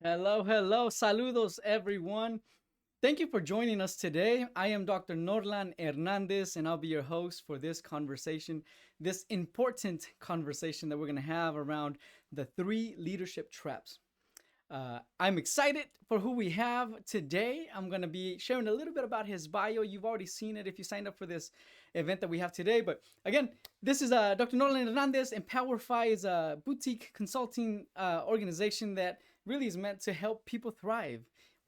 Hello, hello, saludos, everyone. Thank you for joining us today. I am Dr. Norlan Hernández, and I'll be your host for this conversation, this important conversation that we're going to have around the three leadership traps. I'm excited for who we have today. I'm going to be sharing a little bit about his bio. You've already seen it if you signed up for this event that we have today. But again, this is Dr. Norlan Hernandez, and Powerfy is a boutique consulting organization that really is meant to help people thrive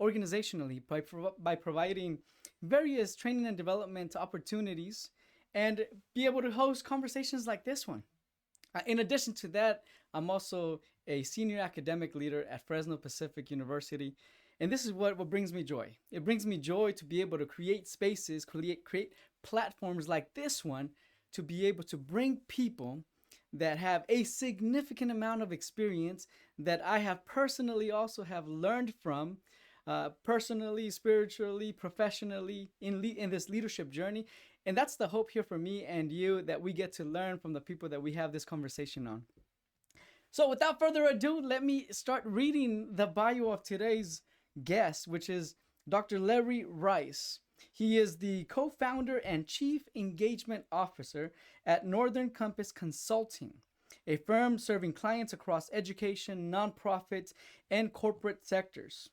organizationally by providing various training and development opportunities and be able to host conversations like this one. In addition to that, I'm also a senior academic leader at Fresno Pacific University. And this is what brings me joy. It brings me joy to be able to create spaces, create platforms like this one to be able to bring people that have a significant amount of experience that I have personally also have learned from personally, spiritually, professionally in this leadership journey. And that's the hope here for me and you, that we get to learn from the people that we have this conversation on. So without further ado, let me start reading the bio of today's guest, which is Dr. Larry Rice. He is the co-founder and chief engagement officer at Northern Compass Consulting, a firm serving clients across education, nonprofits, and corporate sectors.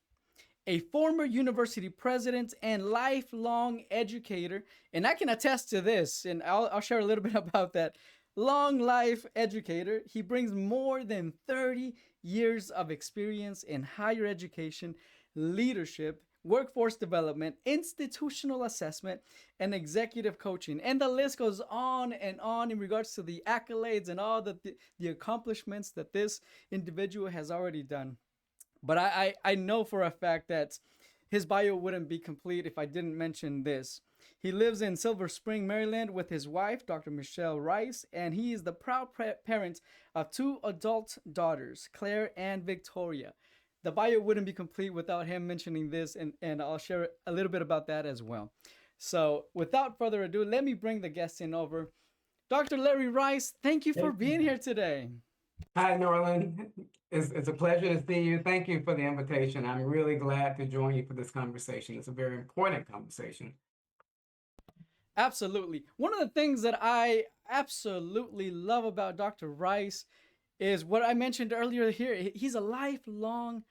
A former university president and lifelong educator, and I can attest to this, and I'll share a little bit about that. Long life educator, he brings more than 30 years of experience in higher education, leadership, workforce development, institutional assessment, and executive coaching. And the list goes on and on in regards to the accolades and all the accomplishments that this individual has already done. But I know for a fact that his bio wouldn't be complete if I didn't mention this. He lives in Silver Spring, Maryland with his wife, Dr. Michelle Rice, and he is the proud parent of two adult daughters, Claire and Victoria. The bio wouldn't be complete without him mentioning this, and I'll share a little bit about that as well. So, without further ado, let me bring the guests in over. Dr. Larry Rice, thank you for being here today. Hi, Norlan. It's a pleasure to see you. Thank you for the invitation. I'm really glad to join you for this conversation. It's a very important conversation. Absolutely. One of the things that I absolutely love about Dr. Rice is what I mentioned earlier here. He's a lifelong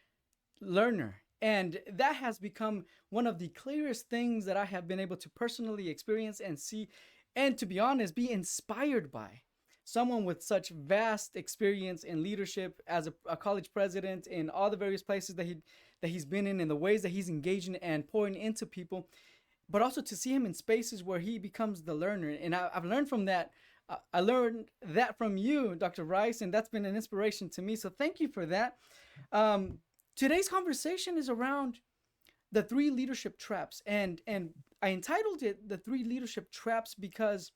learner. And that has become one of the clearest things that I have been able to personally experience and see, and to be honest, be inspired by. Someone with such vast experience in leadership as a college president in all the various places that he's been in and the ways that he's engaging and pouring into people, but also to see him in spaces where he becomes the learner. And I've learned from that. I learned that from you, Dr. Rice, and that's been an inspiration to me. So thank you for that. Um, Today's conversation is around the three leadership traps, and I entitled it "The Three Leadership Traps" because,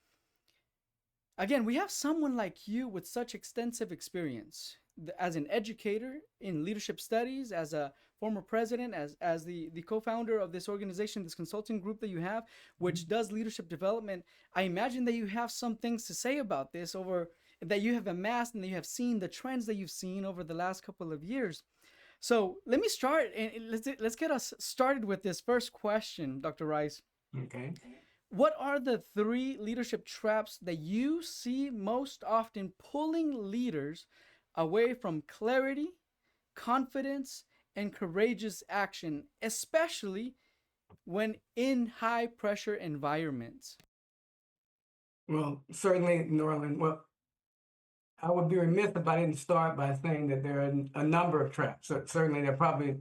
again, we have someone like you with such extensive experience as an educator in leadership studies, as a former president, as the co-founder of this organization, this consulting group that you have, which does leadership development. I imagine that you have some things to say about this over that you have amassed and that you have seen the trends that you've seen over the last couple of years. So let me start, and let's get us started with this first question, Dr. Rice. Okay. What are the three leadership traps that you see most often pulling leaders away from clarity, confidence, and courageous action, especially when in high pressure environments? Well, certainly, Norlan. Well, I would be remiss if I didn't start by saying that there are a number of traps. So certainly, there are probably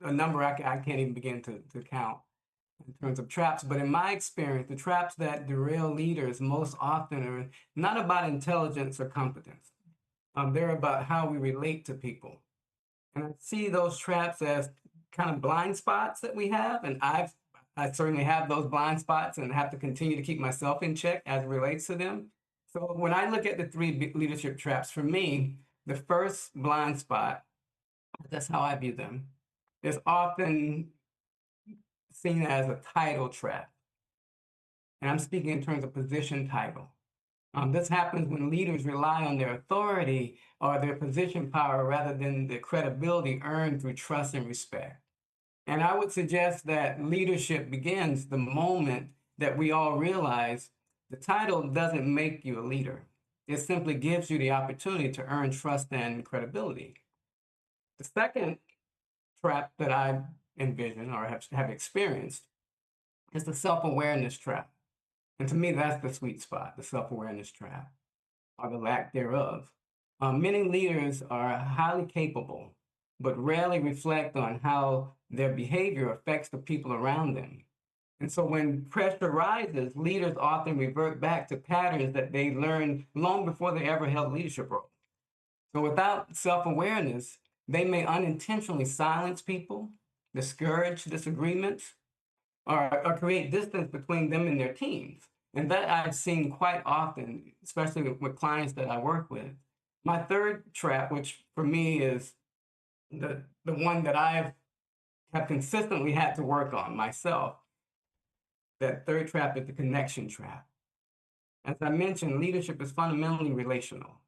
a number I can't even begin to count in terms of traps. But in my experience, the traps that derail leaders most often are not about intelligence or competence. They're about how we relate to people. And I see those traps as kind of blind spots that we have. And I certainly have those blind spots and have to continue to keep myself in check as it relates to them. So when I look at the three leadership traps, for me, the first blind spot, that's how I view them, is often seen as a title trap. And I'm speaking in terms of position title. This happens when leaders rely on their authority or their position power rather than the credibility earned through trust and respect. And I would suggest that leadership begins the moment that we all realize the title doesn't make you a leader. It simply gives you the opportunity to earn trust and credibility. The second trap that I envision or have experienced is the self awareness trap. And to me, that's the sweet spot, the self awareness trap, or the lack thereof. Many leaders are highly capable, but rarely reflect on how their behavior affects the people around them. And so when pressure rises, leaders often revert back to patterns that they learned long before they ever held leadership roles. So without self awareness, they may unintentionally silence people, discourage disagreements, or create distance between them and their teams. And that I've seen quite often, especially with clients that I work with. My third trap, which for me is the one that have consistently had to work on myself, that third trap is the connection trap. As I mentioned, leadership is fundamentally relational.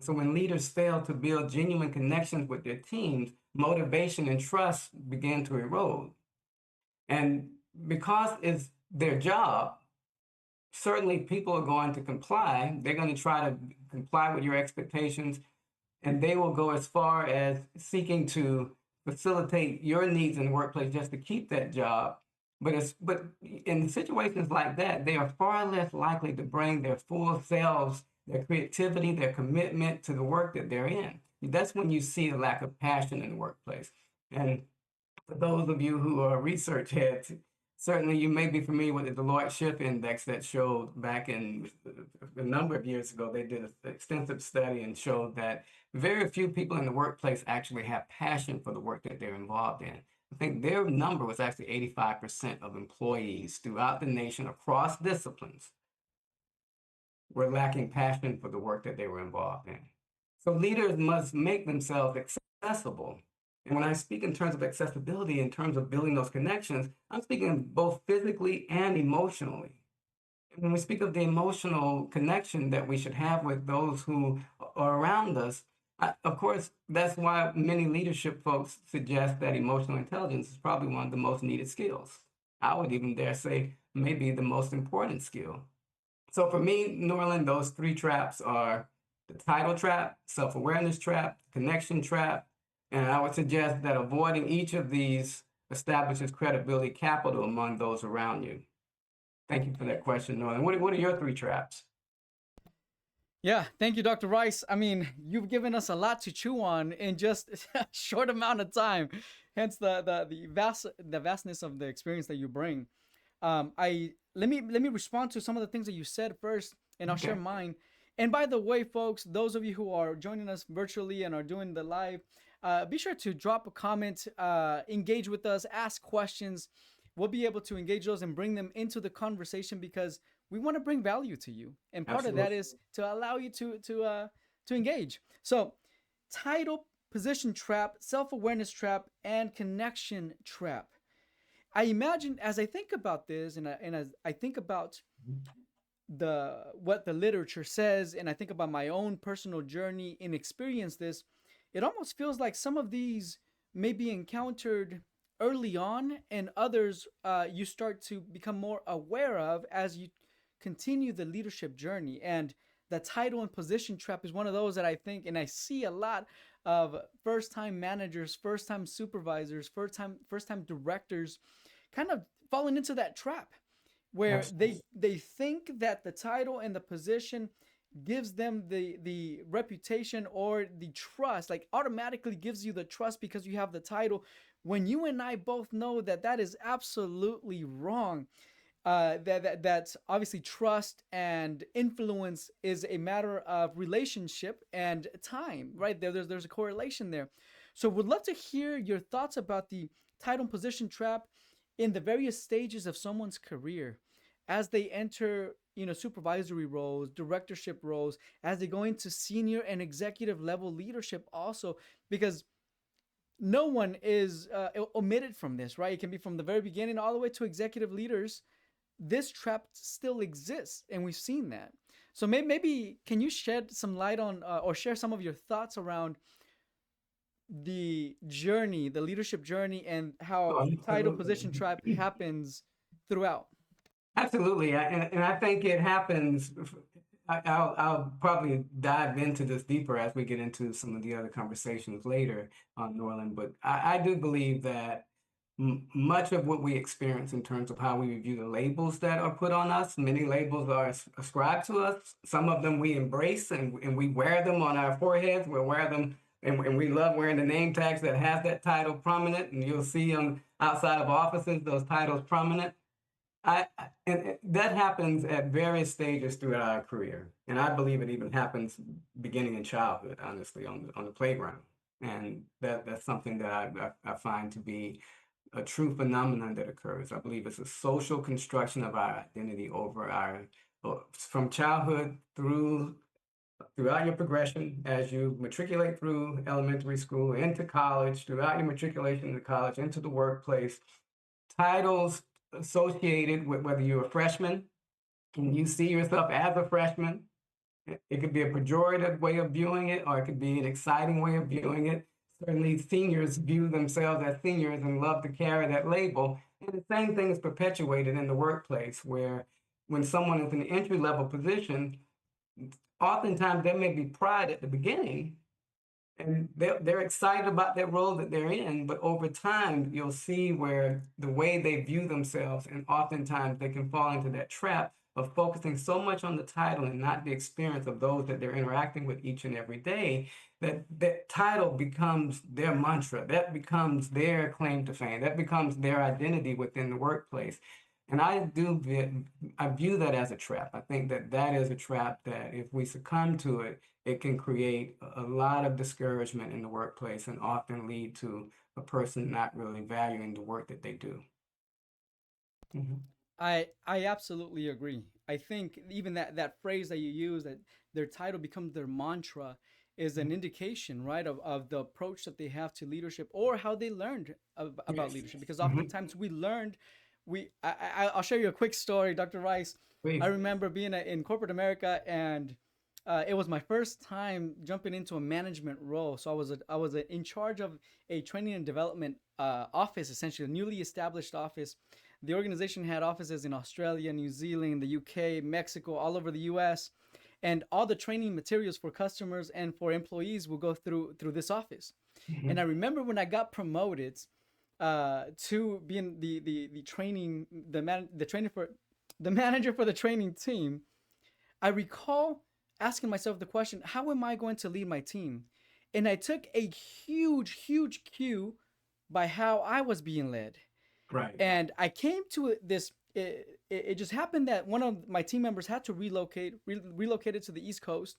So when leaders fail to build genuine connections with their teams, motivation and trust begin to erode. And because it's their job, certainly people are going to comply. They're going to try to comply with your expectations, and they will go as far as seeking to facilitate your needs in the workplace just to keep that job. But in situations like that, they are far less likely to bring their full selves, their creativity, their commitment to the work that they're in. That's when you see a lack of passion in the workplace. And for those of you who are research heads, certainly you may be familiar with the Deloitte Shift Index that showed back in a number of years ago, they did an extensive study and showed that very few people in the workplace actually have passion for the work that they're involved in. I think their number was actually 85% of employees throughout the nation across disciplines were lacking passion for the work that they were involved in. So leaders must make themselves accessible. And when I speak in terms of accessibility, in terms of building those connections, I'm speaking both physically and emotionally. And when we speak of the emotional connection that we should have with those who are around us, of course, that's why many leadership folks suggest that emotional intelligence is probably one of the most needed skills. I would even dare say maybe the most important skill. So for me, Norland, those three traps are the title trap, self-awareness trap, connection trap, and I would suggest that avoiding each of these establishes credibility capital among those around you. Thank you for that question, Norland. What are your three traps? Yeah, thank you, Dr. Rice. I mean, you've given us a lot to chew on in just a short amount of time. Hence the vastness of the experience that you bring. I let me respond to some of the things that you said first, and I'll share Okay. mine. And by the way, folks, those of you who are joining us virtually and are doing the live, be sure to drop a comment, engage with us, ask questions. We'll be able to engage those and bring them into the conversation because we want to bring value to you, and part of that Absolutely. is to allow you to engage. So, title, position trap, self awareness trap, and connection trap. I imagine as I think about this, and as I think about the what the literature says, and I think about my own personal journey and experience this, it almost feels like some of these may be encountered early on, and others you start to become more aware of as you continue the leadership journey. And the title and position trap is one of those that I think and I see a lot of first time managers, first time supervisors, first time directors kind of falling into that trap where Absolutely. they think that the title and the position gives them the reputation or the trust, like automatically gives you the trust because you have the title, when you and I both know that that is absolutely wrong. That's obviously trust and influence is a matter of relationship and time, right? There's a correlation there. So would love to hear your thoughts about the title and position trap in the various stages of someone's career as they enter, supervisory roles, directorship roles, as they go into senior and executive level leadership also, because no one is omitted from this, right? It can be from the very beginning all the way to executive leaders. This trap still exists, and we've seen that. So maybe can you shed some light on or share some of your thoughts around the journey, the leadership journey, and how Oh, title position absolutely. trap happens throughout? Absolutely, and I think it happens. I'll probably dive into this deeper as we get into some of the other conversations later on Norland, but I do believe that much of what we experience in terms of how we review the labels that are put on us, many labels are ascribed to us. Some of them we embrace and we wear them on our foreheads. We wear them and we love wearing the name tags that has that title prominent, and you'll see them outside of offices, those titles prominent. And that happens at various stages throughout our career, and I believe it even happens beginning in childhood, honestly, on the playground. And that's something that I find to be a true phenomenon that occurs. I believe it's a social construction of our identity over our from childhood throughout your progression as you matriculate through elementary school into college, throughout your matriculation into college, into the workplace. Titles associated with whether you're a freshman and you see yourself as a freshman. It could be a pejorative way of viewing it, or it could be an exciting way of viewing it. Certainly, seniors view themselves as seniors and love to carry that label. And the same thing is perpetuated in the workplace, where when someone is in an entry level position, oftentimes there may be pride at the beginning, and they're excited about that role that they're in, but over time you'll see where the way they view themselves, and oftentimes they can fall into that trap of focusing so much on the title and not the experience of those that they're interacting with each and every day, that that title becomes their mantra, that becomes their claim to fame, that becomes their identity within the workplace. And I view that as a trap. I think that that is a trap that if we succumb to it, it can create a lot of discouragement in the workplace and often lead to a person not really valuing the work that they do. Mhm. I absolutely agree. I think even that phrase that you use, that their title becomes their mantra, is an indication, right, of the approach that they have to leadership or how they learned about Yes. leadership. Because Mhm. oftentimes we learned, I'll share you a quick story, Dr. Rice. I Please. remember being in corporate America, and it was my first time jumping into a management role. So I was in charge of a training and development office, essentially a newly established office. The organization had offices in Australia, New Zealand, the UK, Mexico, all over the US, and all the training materials for customers and for employees will go through this office. And I Mhm. remember when I got promoted to being the training the trainer for the manager for the training team, I recall asking myself the question, how am I going to lead my team? And I took a huge cue by how I was being led. Right. And I came to this. It just happened that one of my team members had to relocated to the East Coast,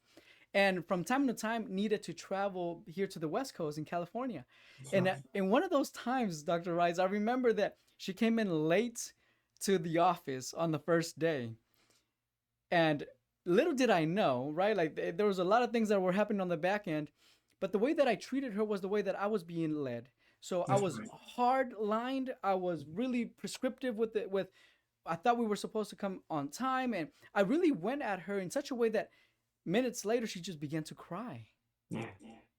and from time to time needed to travel here to the West Coast in California. That's And right. in one of those times, Dr. Rice, I remember that she came in late to the office on the first day, and little did I know, right? Like there was a lot of things that were happening on the back end, but the way that I treated her was the way that I was being led. So I That's was right. hard lined. I was really prescriptive with it. With I thought we were supposed to come on time, and I really went at her in such a way that minutes later she just began to cry. Yeah.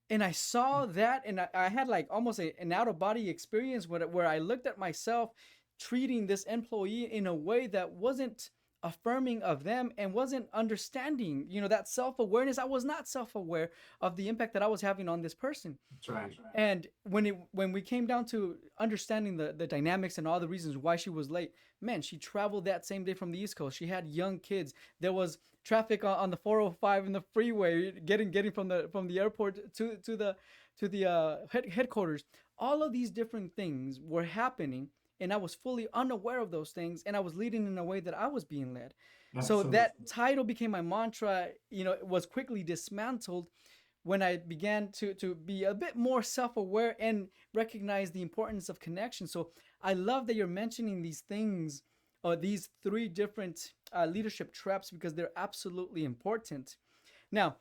And I saw that, and I had like almost an out of body experience where I looked at myself treating this employee in a way that wasn't affirming of them and wasn't understanding, that self awareness. I was not self aware of the impact that I was having on this person. That's right. And when we came down to understanding the dynamics and all the reasons why she was late, man, she traveled that same day from the East Coast. She had young kids. There was traffic on the 405 in the freeway, getting from the airport to the headquarters. All of these different things were happening, and I was fully unaware of those things, and I was leading in a way that I was being led. So that Absolutely. title became my mantra. It was quickly dismantled when I began to be a bit more self-aware and recognize the importance of connection. So I love that you're mentioning these things, or these three different leadership traps, because they're absolutely important. Now,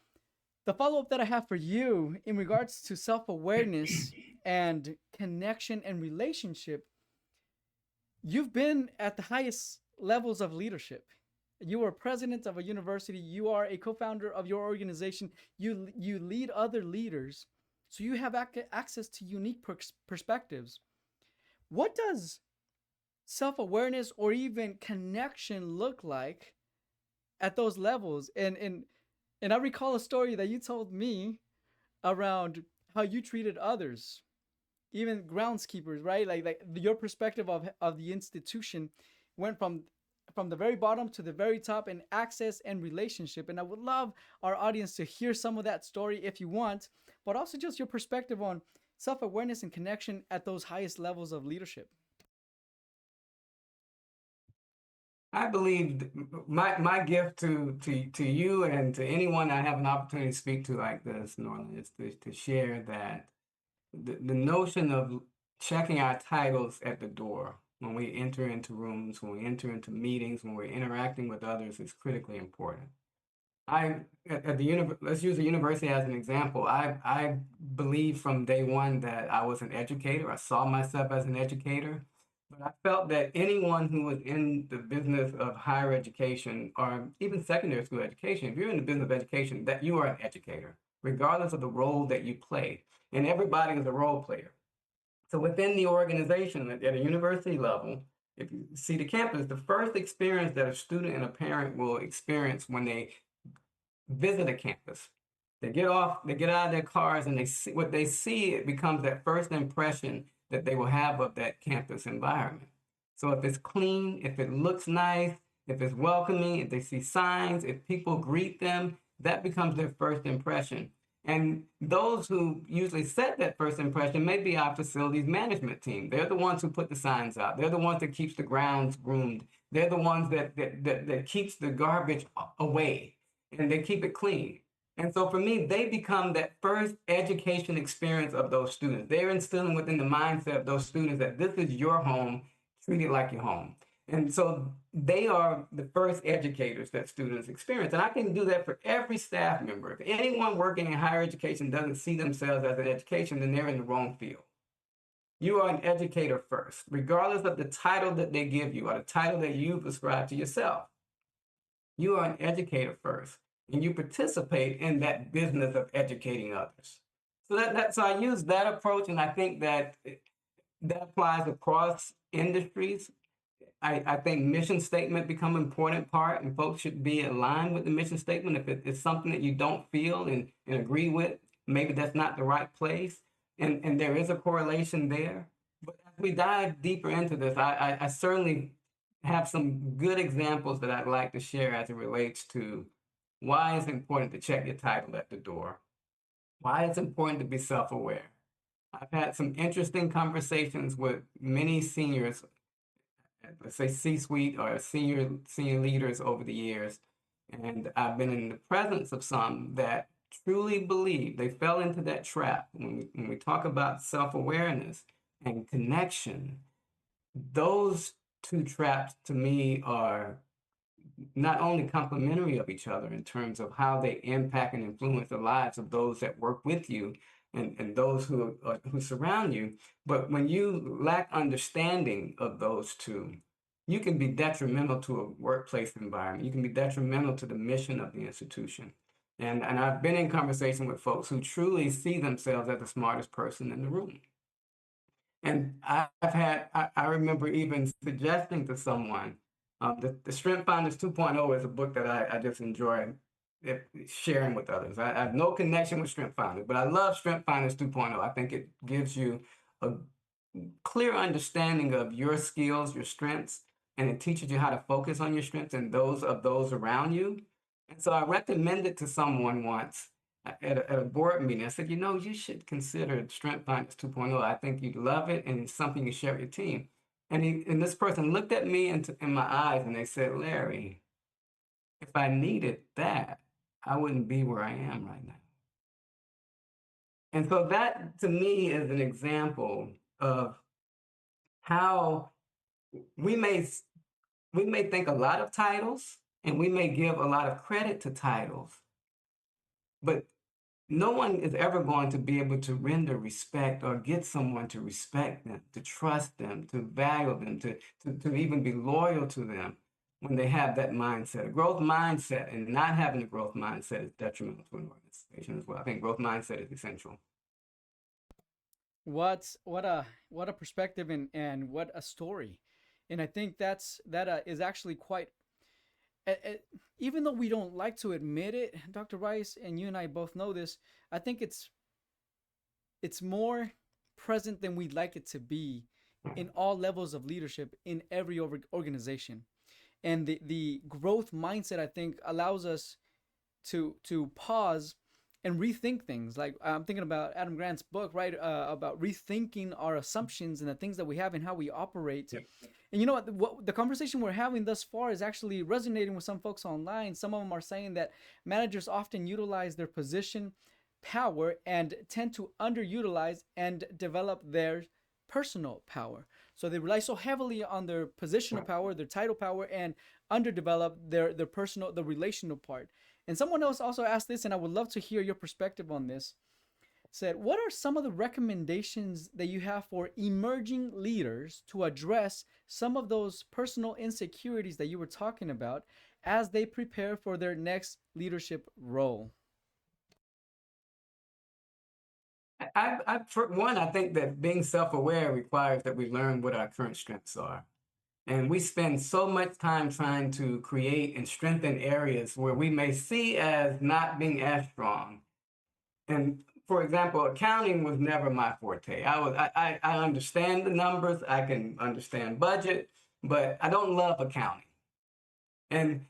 the follow-up that I have for you in regards to self-awareness and connection and relationship, you've been at the highest levels of leadership. You are president of a university. You are a co-founder of your organization. You lead other leaders, so you have access to unique perspectives. What does self-awareness or even connection look like at those levels? And I recall a story that you told me around how you treated others, even groundskeepers, right? Like your perspective of the institution went from the very bottom to the very top in access and relationship. And I would love our audience to hear some of that story if you want, but also just your perspective on self-awareness and connection at those highest levels of leadership. I believe my gift to you and to anyone I have an opportunity to speak to like this, Norlan, is to share that the notion of checking our titles at the door when we enter into rooms, when we enter into meetings, when we're interacting with others is critically important. I at the let's use the university as an example. I believe from day one that I was an educator. I saw myself as an educator, but I felt that anyone who was in the business of higher education or even secondary school education, if you're in the business of education, that you are an educator, regardless of the role that you play. And everybody is a role player. So within the organization at a university level, if you see the campus, the first experience that a student and a parent will experience when they visit a campus. They get off, they get out of their cars, and they see what they see. It becomes that first impression that they will have of that campus environment. So if it's clean, if it looks nice, if it's welcoming, if they see signs, if people greet them, that becomes their first impression. And those who usually set that first impression may be our facilities management team. They're the ones who put the signs out. They're the ones that keeps the grounds groomed. They're the ones that keeps the garbage away and they keep it clean. And so for me, they become that first education experience of those students. They're instilling within the mindset of those students that this is your home, treat it like your home. And so they are the first educators that students experience. And I can do that for every staff member. If anyone working in higher education doesn't see themselves as an education, then they're in the wrong field. You are an educator first, regardless of the title that they give you or the title that you prescribe to yourself. You are an educator first, and you participate in that business of educating others. So I use that approach, and I think that that applies across industries. I think mission statement become an important part, and folks should be aligned with the mission statement. If it's something that you don't feel and agree with, maybe that's not the right place, and there is a correlation there. But as we dive deeper into this, I certainly have some good examples that I'd like to share as it relates to why it's important to check your title at the door, why it's important to be self-aware. I've had some interesting conversations with many seniors, let's say C-suite or senior leaders over the years, and I've been in the presence of some that truly believe they fell into that trap. When we talk about self-awareness and connection, those two traps to me are not only complementary of each other in terms of how they impact and influence the lives of those that work with you and those who surround you, but when you lack understanding of those two, you can be detrimental to a workplace environment. You can be detrimental to the mission of the institution. And I've been in conversation with folks who truly see themselves as the smartest person in the room. And I remember even suggesting to someone, the Strength Finders 2.0 is a book that I just enjoy sharing with others. I have no connection with Strength Finders, but I love Strength Finders 2.0. I think it gives you a clear understanding of your skills, your strengths, and it teaches you how to focus on your strengths and those of those around you. And so I recommended to someone once at a board meeting. I said, you should consider Strength Finders 2.0. I think you'd love it, and it's something you share with your team. And this person looked at me in my eyes, and they said, Larry, if I needed that, I wouldn't be where I am right now. And so that, to me, is an example of how we may think a lot of titles, and we may give a lot of credit to titles, but no one is ever going to be able to render respect or get someone to respect them, to trust them, to value them, to even be loyal to them when they have that mindset. A growth mindset and not having a growth mindset is detrimental to an organization as well. I think growth mindset is essential. What a perspective, and what a story. And I think that is actually quite, uh, uh, even though we don't like to admit it, Dr. Rice, and you and I both know this, I think it's more present than we'd like it to be in all levels of leadership in every organization. And the growth mindset, I think, allows us to pause and rethink things. Like, I'm thinking about Adam Grant's book, right? About rethinking our assumptions and the things that we have and how we operate. Yep. And you know what the conversation we're having thus far is actually resonating with some folks online. Some of them are saying that managers often utilize their position power and tend to underutilize and develop their personal power. So they rely so heavily on their positional power, their title power, and underdevelop their personal, the relational part. And someone else also asked this, and I would love to hear your perspective on this. Said, what are some of the recommendations that you have for emerging leaders to address some of those personal insecurities that you were talking about as they prepare for their next leadership role? For one, I think that being self-aware requires that we learn what our current strengths are. And we spend so much time trying to create and strengthen areas where we may see as not being as strong. And for example, accounting was never my forte. I understand the numbers, I can understand budget, but I don't love accounting. And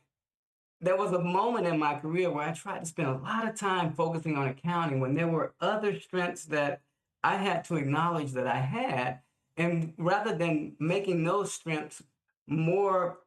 there was a moment in my career where I tried to spend a lot of time focusing on accounting when there were other strengths that I had to acknowledge that I had. And rather than making those strengths more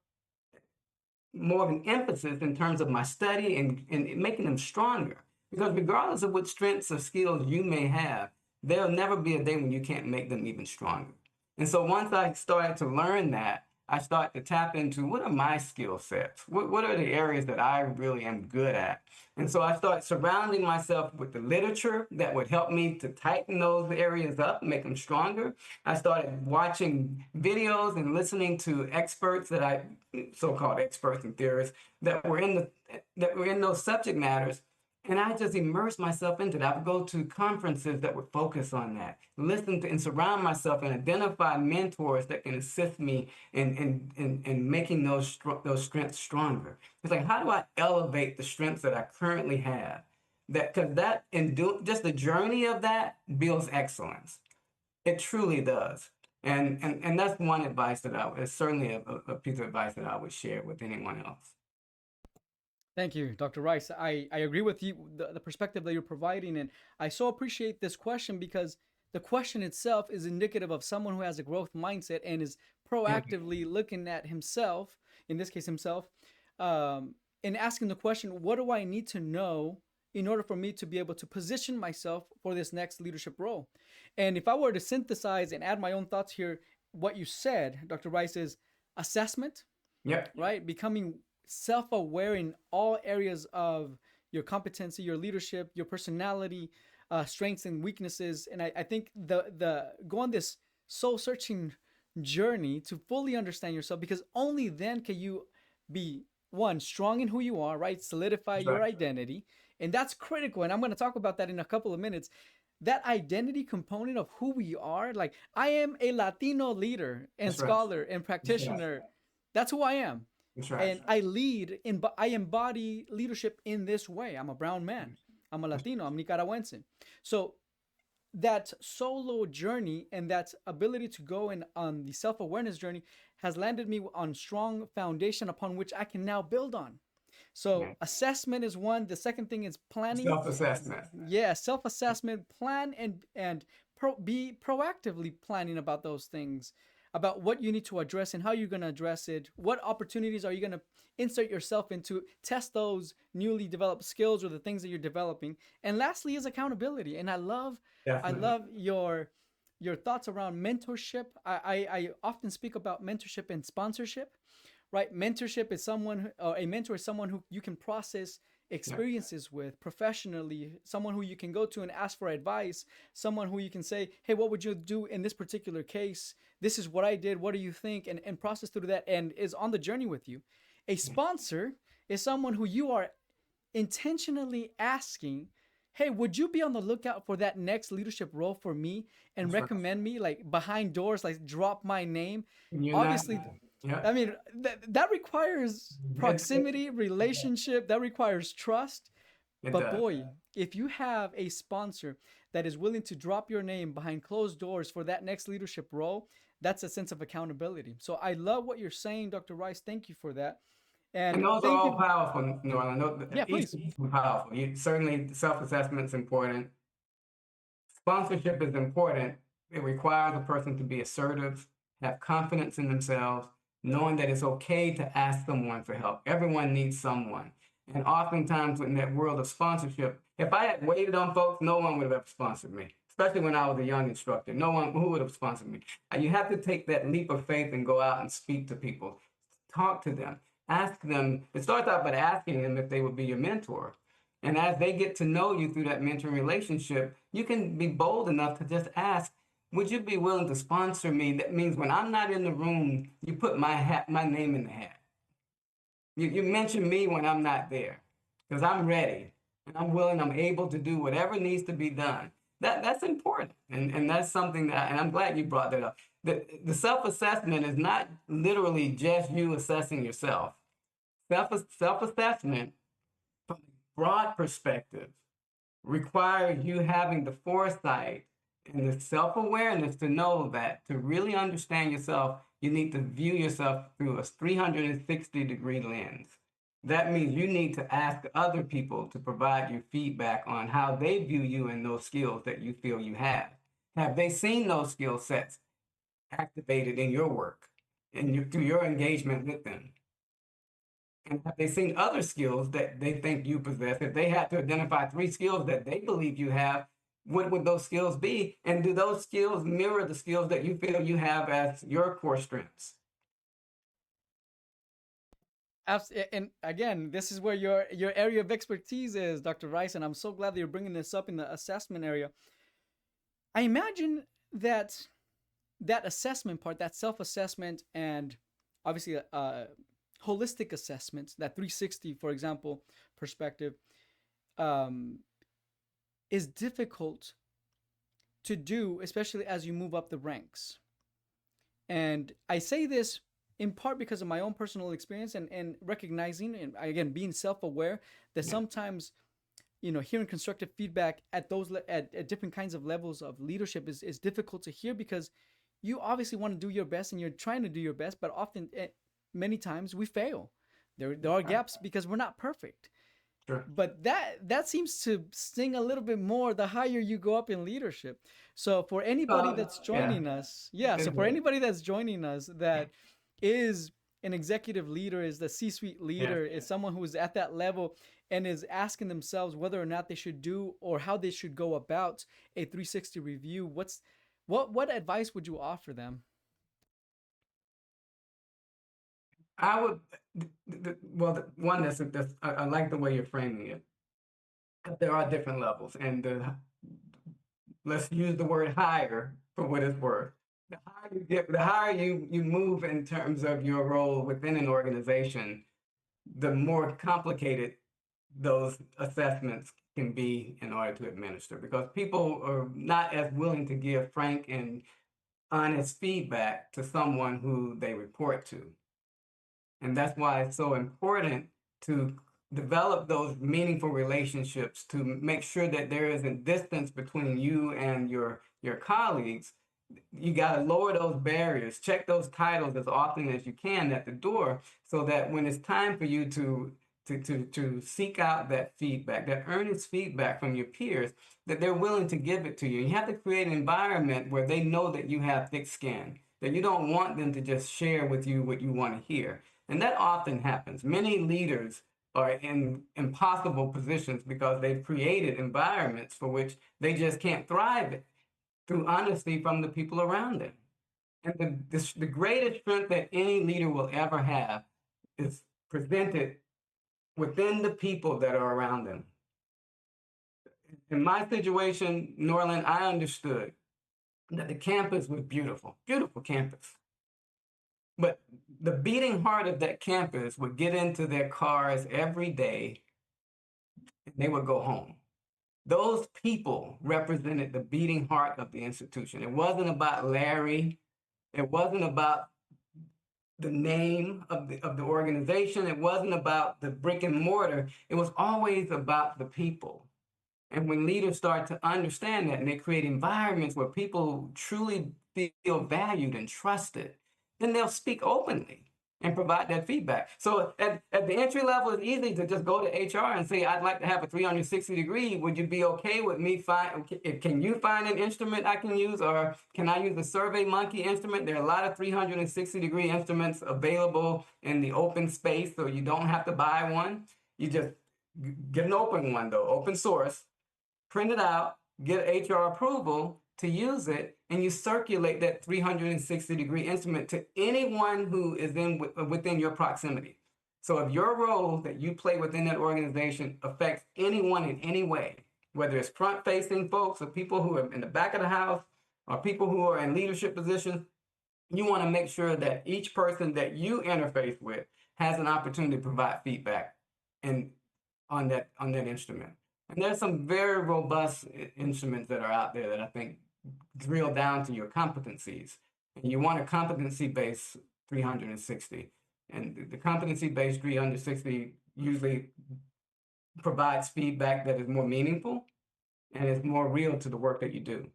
more of an emphasis in terms of my study and making them stronger. Because regardless of what strengths or skills you may have, there'll never be a day when you can't make them even stronger. And so once I started to learn that, I started to tap into what are my skill sets? What are the areas that I really am good at? And so I started surrounding myself with the literature that would help me to tighten those areas up, make them stronger. I started watching videos and listening to experts so-called experts and theorists that were in those subject matters. And I just immersed myself into that. I would go to conferences that would focus on that, listen to and surround myself and identify mentors that can assist me in making those strengths stronger. It's like, how do I elevate the strengths that I currently have? Because just the journey of that builds excellence. It truly does. And that's one advice it's certainly a piece of advice that I would share with anyone else. Thank you, Dr. Rice. I agree with you, the perspective that you're providing. And I so appreciate this question because the question itself is indicative of someone who has a growth mindset and is proactively looking at himself, in this case, himself, and asking the question, what do I need to know in order for me to be able to position myself for this next leadership role? And if I were to synthesize and add my own thoughts here, what you said, Dr. Rice, is assessment, Yep. right? Becoming self-aware in all areas of your competency, your leadership, your personality, strengths and weaknesses. And I think the go on this soul searching journey to fully understand yourself, because only then can you be one strong in who you are, right? Solidify That's your right. identity, and that's critical. And I'm going to talk about that in a couple of minutes. That identity component of who we are, like I am a Latino leader and That's right. scholar and That's right. practitioner. That's who I am. That's right. And I embody leadership in this way. I'm a brown man. I'm a Latino. I'm Nicaraguense. So that solo journey and that ability to go in on the self-awareness journey has landed me on strong foundation upon which I can now build on. So Yeah. assessment is one. The second thing is planning. Self-assessment. Yeah, self-assessment, plan, and be proactively planning about those things, about what you need to address and how you're going to address it. What opportunities are you going to insert yourself into? Test those newly developed skills or the things that you're developing. And lastly is accountability. And I Definitely. love your thoughts around mentorship. I often speak about mentorship and sponsorship, right? Mentorship is someone, or a mentor is someone who you can process Yeah. experiences with professionally, someone who you can go to and ask for advice, someone who you can say, hey, what would you do in this particular case? This is what I did. What do you think? And process through that and is on the journey with you. A sponsor is someone who you are intentionally asking, hey, would you be on the lookout for that next leadership role for me and That's right. recommend me like behind doors, like drop my name? You're not. Obviously, Yeah. I mean, that requires It, it, proximity, relationship, that requires trust. it But does. boy, if you have a sponsor that is willing to drop your name behind closed doors for that next leadership role, that's a sense of accountability. So I love what you're saying, Dr. Rice. Thank you for that. And And those are thank all you. powerful, Norland. Yeah, Each please. is powerful. Certainly, self-assessment is important. Sponsorship is important. It requires a person to be assertive, have confidence in themselves, knowing that it's okay to ask someone for help. Everyone needs someone. And oftentimes in that world of sponsorship, if I had waited on folks, no one would have ever sponsored me, especially when I was a young instructor. No one who would have sponsored me. You have to take that leap of faith and go out and speak to people, talk to them, ask them. It starts out by asking them if they would be your mentor. And as they get to know you through that mentoring relationship, you can be bold enough to just ask, would you be willing to sponsor me? That means when I'm not in the room, you put my name in the hat. You mention me when I'm not there because I'm ready and I'm willing, I'm able to do whatever needs to be done. That's important. And that's something that, and I'm glad you brought that up. The self-assessment is not literally just you assessing yourself. Self-assessment from a broad perspective requires you having the foresight and the self-awareness to know that to really understand yourself, you need to view yourself through a 360-degree lens. That means you need to ask other people to provide you feedback on how they view you and those skills that you feel you have. Have they seen those skill sets activated in your work and through your engagement with them? And have they seen other skills that they think you possess? If they had to identify 3 skills that they believe you have, what would those skills be? And do those skills mirror the skills that you feel you have as your core strengths? And again, this is where your area of expertise is, Dr. Rice, and I'm so glad that you're bringing this up in the assessment area. I imagine that that assessment part, that self-assessment, and obviously holistic assessment, that 360, for example, perspective, um, is difficult to do, especially as you move up the ranks. And I say this in part because of my own personal experience and recognizing and again being self-aware that Yeah. sometimes hearing constructive feedback at at different kinds of levels of leadership is difficult to hear because you obviously want to do your best and you're trying to do your best, but often many times we fail. There are gaps because we're not perfect. Sure. But that seems to sting a little bit more the higher you go up in leadership. So for anybody that's Yeah. joining us, yeah, so for anybody that's joining us that is an executive leader, is the C-suite Yeah. leader, is someone who is at that level and is asking themselves whether or not they should do or how they should go about a 360 review, what advice would you offer them? I would, one I like the way you're framing it. There are different levels, and let's use the word higher for what it's worth. The higher you move in terms of your role within an organization, the more complicated those assessments can be in order to administer because people are not as willing to give frank and honest feedback to someone who they report to. And that's why it's so important to develop those meaningful relationships to make sure that there isn't distance between you and your colleagues. You got to lower those barriers, check those titles as often as you can at the door so that when it's time for you to seek out that feedback, that earnest feedback from your peers, that they're willing to give it to you. You have to create an environment where they know that you have thick skin, that you don't want them to just share with you what you want to hear. And that often happens. Many leaders are in impossible positions because they've created environments for which they just can't thrive through honesty from the people around them. And the greatest strength that any leader will ever have is presented within the people that are around them. In my situation, Norland, I understood that the campus was beautiful, beautiful campus. But the beating heart of that campus would get into their cars every day and they would go home. Those people represented the beating heart of the institution. It wasn't about Larry. It wasn't about the name of the organization. It wasn't about the brick and mortar. It was always about the people. And when leaders start to understand that and they create environments where people truly feel valued and trusted, then they'll speak openly and provide that feedback. So at the entry level, it's easy to just go to HR and say, I'd like to have a 360 degree. Would you be okay with me can you find an instrument I can use, or can I use the Survey Monkey instrument? There are a lot of 360 degree instruments available in the open space, so you don't have to buy one. You just get an open one though, open source, print it out, get HR approval to use it, and you circulate that 360 degree instrument to anyone who is within your proximity. So if your role that you play within that organization affects anyone in any way, whether it's front facing folks or people who are in the back of the house or people who are in leadership positions, you want to make sure that each person that you interface with has an opportunity to provide feedback and on that instrument. And there's some very robust instruments that are out there that I think drill down to your competencies. And you want a competency-based 360. And the competency-based 360 usually provides feedback that is more meaningful and is more real to the work that you do.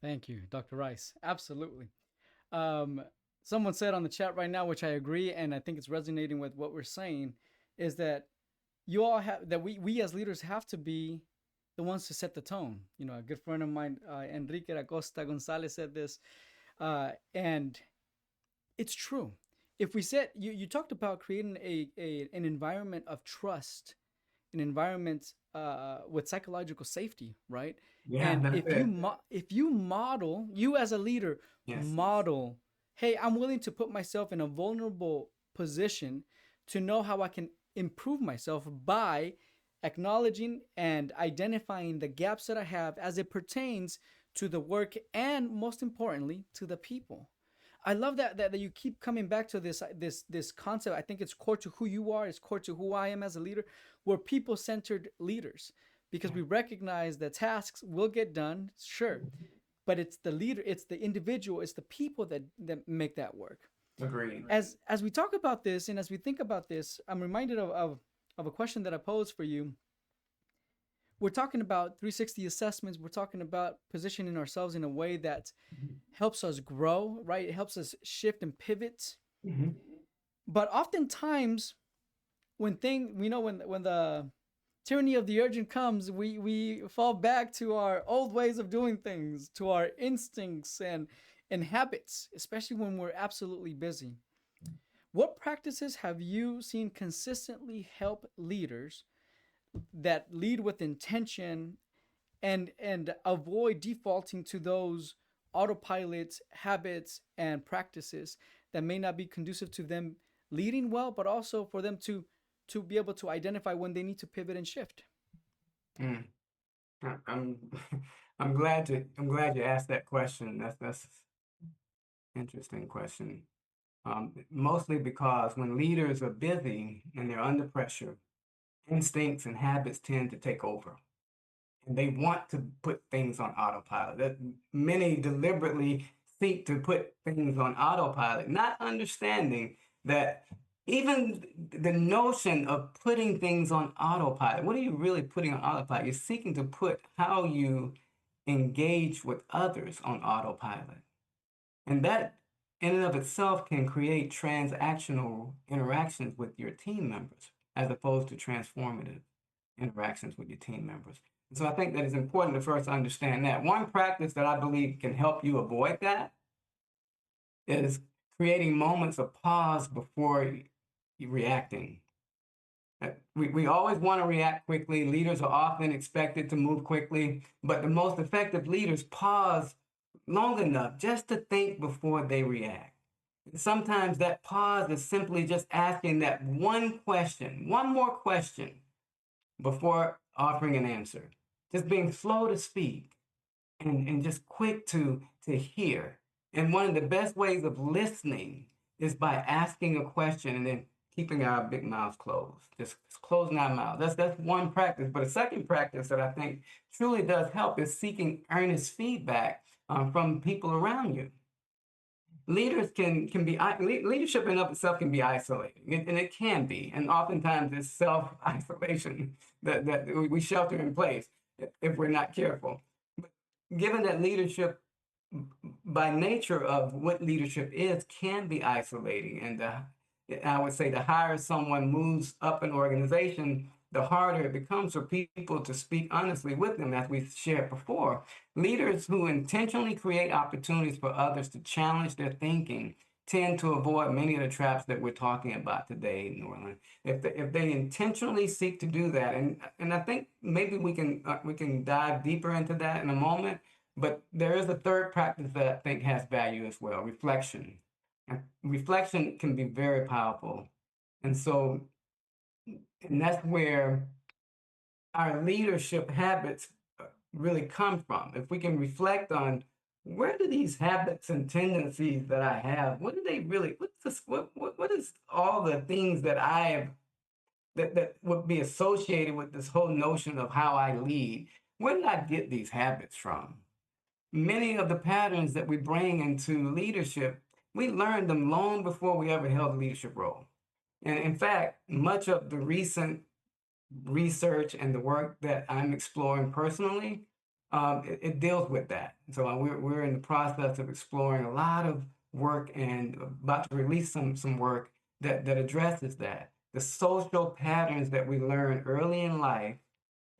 Thank you, Dr. Rice. Absolutely. Someone said on the chat right now, which I agree, and I think it's resonating with what we're saying, is that you all have that we as leaders have to be the ones to set the tone. You know, a good friend of mine, Enrique Acosta Gonzalez, said this, and it's true. If we set you talked about creating an environment of trust, an environment with psychological safety, right? Yeah, and if you model, you as a leader, yes, model, hey, I'm willing to put myself in a vulnerable position to know how I can improve myself by acknowledging and identifying the gaps that I have as it pertains to the work and, most importantly, to the people. I love that you keep coming back to this concept. I think it's core to who you are. It's core to who I am as a leader. We're people-centered leaders because we recognize that tasks will get done, sure, but it's the leader, it's the individual, it's the people that make that work. Agreed. As we talk about this and as we think about this, I'm reminded of a question that I posed for you. We're talking about 360 assessments. We're talking about positioning ourselves in a way that helps us grow, right? It helps us shift and pivot. Mm-hmm. But oftentimes, when the tyranny of the urgent comes, we fall back to our old ways of doing things, to our instincts and habits, especially when we're absolutely busy. What practices have you seen consistently help leaders that lead with intention and avoid defaulting to those autopilot habits and practices that may not be conducive to them leading well, but also for them to be able to identify when they need to pivot and shift? Mm. I'm I'm glad you asked that question. That's interesting question. Mostly because when leaders are busy and they're under pressure, instincts and habits tend to take over. And they want to put things on autopilot. That many deliberately seek to put things on autopilot, not understanding that even the notion of putting things on autopilot, what are you really putting on autopilot? You're seeking to put how you engage with others on autopilot. And that in and of itself can create transactional interactions with your team members as opposed to transformative interactions with your team members. And so I think that it's important to first understand that. One practice that I believe can help you avoid that is creating moments of pause before you reacting. We always want to react quickly. Leaders are often expected to move quickly, but the most effective leaders pause long enough just to think before they react. And sometimes that pause is simply just asking that one question, one more question before offering an answer. Just being slow to speak and just quick to hear. And one of the best ways of listening is by asking a question and then keeping our big mouths closed, just closing our mouth. That's one practice. But a second practice that I think truly does help is seeking earnest feedback from people around you. Leaders can be leadership in of itself can be isolating, and it can be, and oftentimes it's self isolation that we shelter in place if we're not careful. But given that leadership by nature of what leadership is can be isolating, and I would say the higher someone moves up an organization, the harder it becomes for people to speak honestly with them. As we've shared before, leaders who intentionally create opportunities for others to challenge their thinking tend to avoid many of the traps that we're talking about today, Norlan. If they intentionally seek to do that, and I think maybe we can dive deeper into that in a moment. But there is a third practice that I think has value as well: reflection. And reflection can be very powerful, and so and that's where our leadership habits really come from. If we can reflect on where do these habits and tendencies that I have, what do they really, what's this, what is all the things that I have that would be associated with this whole notion of how I lead? Where did I get these habits from? Many of the patterns that we bring into leadership, we learned them long before we ever held a leadership role. And in fact, much of the recent research and the work that I'm exploring personally, it deals with that. So we're in the process of exploring a lot of work and about to release some work that addresses that. The social patterns that we learn early in life,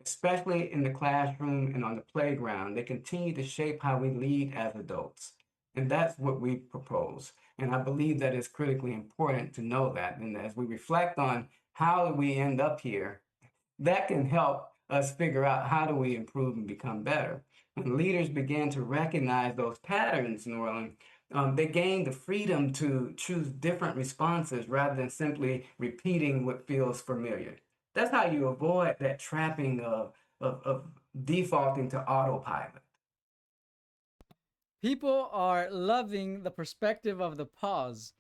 especially in the classroom and on the playground, they continue to shape how we lead as adults. And that's what we propose. And I believe that it's critically important to know that. And as we reflect on how we end up here, that can help us figure out how do we improve and become better. When leaders began to recognize those patterns, Norlan, they gained the freedom to choose different responses rather than simply repeating what feels familiar. That's how you avoid that trapping of defaulting to autopilot. People are loving the perspective of the pause.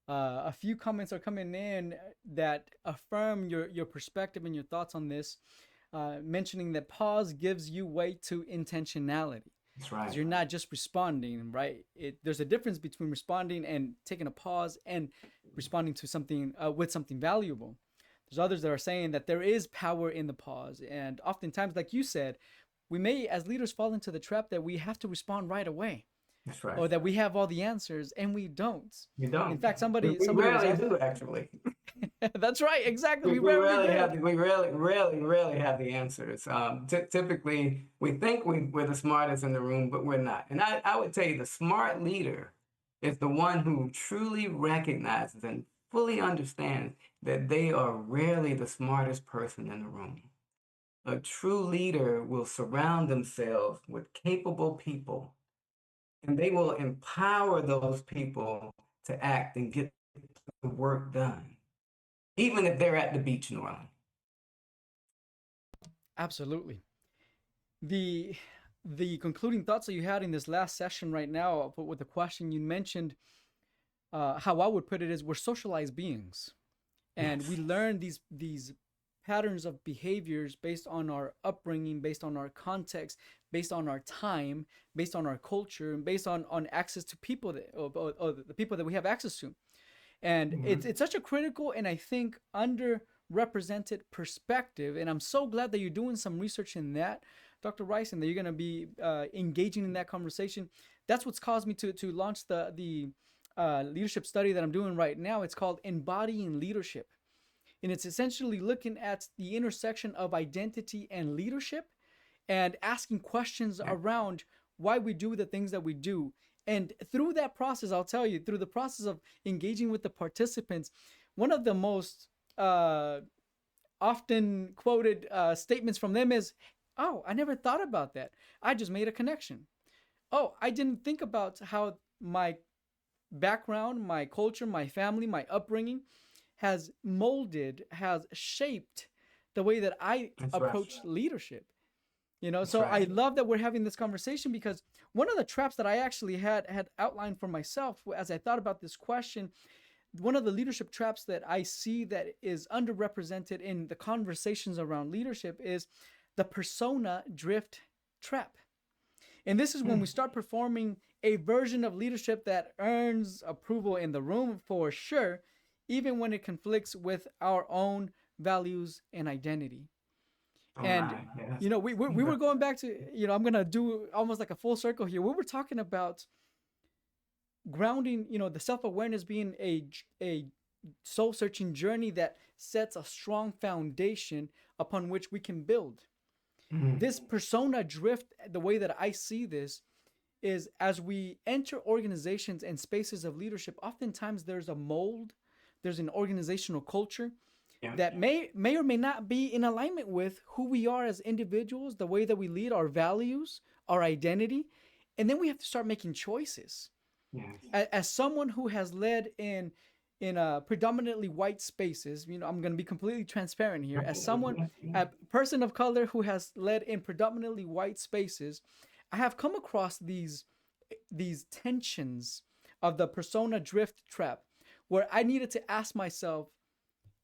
A few comments are coming in that affirm your perspective and your thoughts on this, mentioning that pause gives you way to intentionality. That's Because right. you're not just responding, right? There's a difference between responding and taking a pause and responding to something with something valuable. There's others that are saying that there is power in the pause, and oftentimes, like you said, we may, as leaders, fall into the trap that we have to respond right away, That's right. or that we have all the answers, and we don't. You In don't. fact, somebody We somebody was rarely asking. do, actually. That's right, exactly. We, We we rarely rarely do. have the, we rarely have the answers. Typically, we think we're the smartest in the room, but we're not. And I would tell you, the smart leader is the one who truly recognizes and fully understands that they are rarely the smartest person in the room. A true leader will surround themselves with capable people, and they will empower those people to act and get the work done, even if they're at the beach, Norland. Absolutely. The concluding thoughts that you had in this last session right now, with the question you mentioned, how I would put it is we're socialized beings, and we Yes. learn these patterns of behaviors based on our upbringing, based on our context, based on our time, based on our culture, and based on access to people that or the people that we have access to. And Mhm. it's such a critical and I think underrepresented perspective. And I'm so glad that you're doing some research in that, Dr. Rice, and that you're going to be engaging in that conversation. That's what's caused me to launch the leadership study that I'm doing right now. It's called Embodying Leadership, and it's essentially looking at the intersection of identity and leadership, and asking questions Yeah. around why we do the things that we do. And through that process, I'll tell you, through the process of engaging with the participants, one of the most uh, often quoted statements from them is, "Oh, I never thought about that. I just made a connection. Oh, I didn't think about how my background, my culture, my family, my upbringing has molded, has shaped the way that I That's right. approach leadership." That's So I right. love that we're having this conversation, because one of the traps that I actually had outlined for myself as I thought about this question one of the leadership traps that I see that is underrepresented in the conversations around leadership is the persona drift trap. And this is when we start performing a version of leadership that earns approval in the room for sure, even when it conflicts with our own values and identity. Oh And, my, yes. you know, we were going back to, you know, I'm going to do almost like a full circle here. We were talking about grounding, you know, the self-awareness being a soul-searching journey that sets a strong foundation upon which we can build. This persona drift, the way that I see this, is as we enter organizations and spaces of leadership, oftentimes there's a mold, there's an organizational culture Yeah. that may or may not be in alignment with who we are as individuals, the way that we lead, our values, our identity. And then we have to start making choices. Yes. As someone who has led in predominantly white spaces, you know, I'm going to be completely transparent here. As someone, a person of color who has led in predominantly white spaces, I have come across these tensions of the persona drift trap, where I needed to ask myself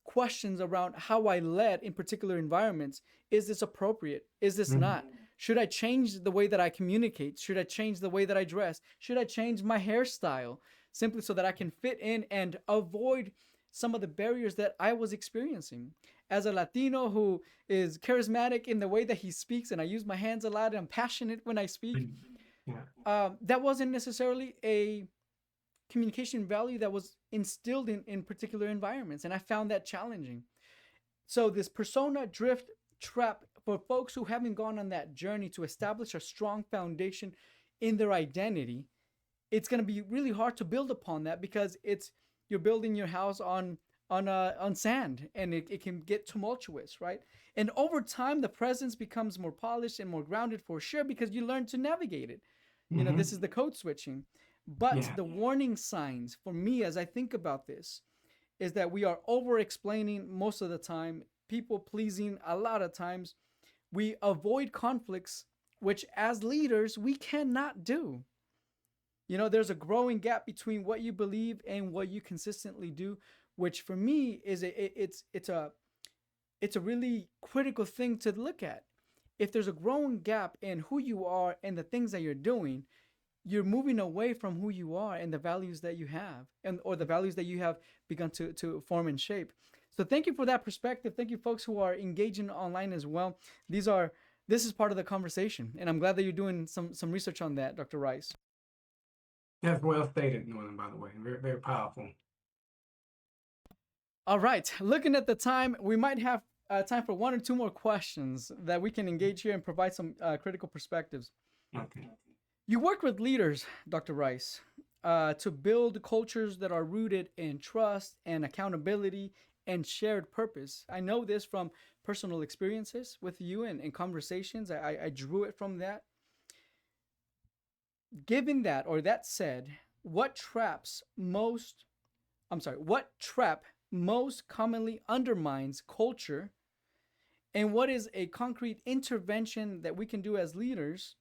questions around how I led in particular environments. Is this appropriate? Is this not? Should I change the way that I communicate? Should I change the way that I dress? Should I change my hairstyle simply so that I can fit in and avoid some of the barriers that I was experiencing? As a Latino who is charismatic in the way that he speaks, and I use my hands a lot and I'm passionate when I speak, Yeah. that wasn't necessarily a communication value that was instilled in particular environments. And I found that challenging. So, this persona drift trap for folks who haven't gone on that journey to establish a strong foundation in their identity, it's going to be really hard to build upon that because you're building your house on sand, and it can get tumultuous, right? And over time, the presence becomes more polished and more grounded for sure because you learn to navigate it. You know, this is the code switching. But Yeah. the warning signs for me as I think about this is that we are over explaining most of the time, people pleasing a lot of times. We avoid conflicts, which as leaders, we cannot do. You know, there's a growing gap between what you believe and what you consistently do, which for me is it's a really critical thing to look at. If there's a growing gap in who you are and the things that you're doing, you're moving away from who you are and the values that you have, and or the values that you have begun to form and shape. So thank you for that perspective. Thank you folks who are engaging online as well. This is part of the conversation, and I'm glad that you're doing some research on that, Dr. Rice. That's well stated, Norlan, by the way. Very, very powerful. All right, looking at the time, we might have time for one or two more questions that we can engage here and provide some critical perspectives. Okay. You work with leaders, Dr. Rice, to build cultures that are rooted in trust and accountability and shared purpose. I know this from personal experiences with you and conversations. I drew it from that. Given that, or that said, what trap most commonly undermines culture, and what is a concrete intervention that we can do as leaders